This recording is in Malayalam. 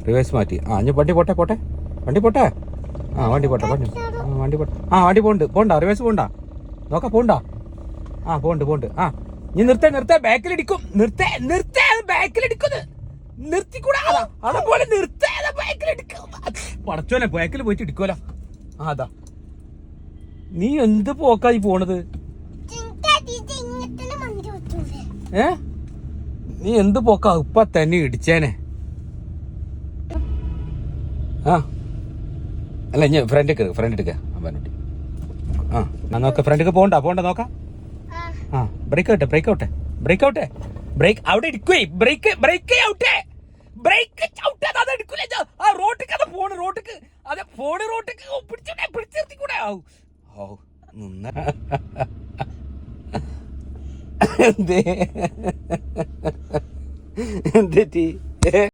റിവേഴ്സ് മാറ്റി. ഇനി വണ്ടി പോട്ടെ വണ്ടി പോട്ടെ. വണ്ടി പോട്ടെ വണ്ടി പോട്ടെ. വണ്ടി പോണ്ട റിവേഴ്സ് പോണ്ട. നോക്കാം പോണ്ട. പോണ്ട്. നീ നിർത്തേ ബാക്കിലിടിക്കും. നിർത്തേ ബാക്കിലിടിക്കുന്നത് നിർത്തിക്കൂടാ. അതുപോലെ നിർത്തേ ബാക്കിലിടിക്കും. പടച്ചോനെ ബാക്കിൽ പോയിട്ട് ഇടിക്കുമല്ലോ. അതാ നീ എന്ത് പോക്കായി പോണത്? നീ എന്ത് പോക്കാ? ഇപ്പൊ തന്നെ ഇടിച്ചേനെ. അല്ല ഞാൻ ഫ്രണ്ട് എടുക്ക പറഞ്ഞിട്ട്. നോക്ക ഫ്രണ്ടിക്ക് പോണ്ട നോക്കാം. ബ്രേക്ക് ഔട്ടെ അവിടെ ഇരിക്കുവേ. ബ്രേക്ക് ഔട്ടേ അത് എടുക്കൂല. റോട്ടിക്ക് അത് റോട്ടിക്ക് അതെ റോട്ടിക്ക് പിടിച്ചിരുത്തിക്കൂടെ. എന്തേ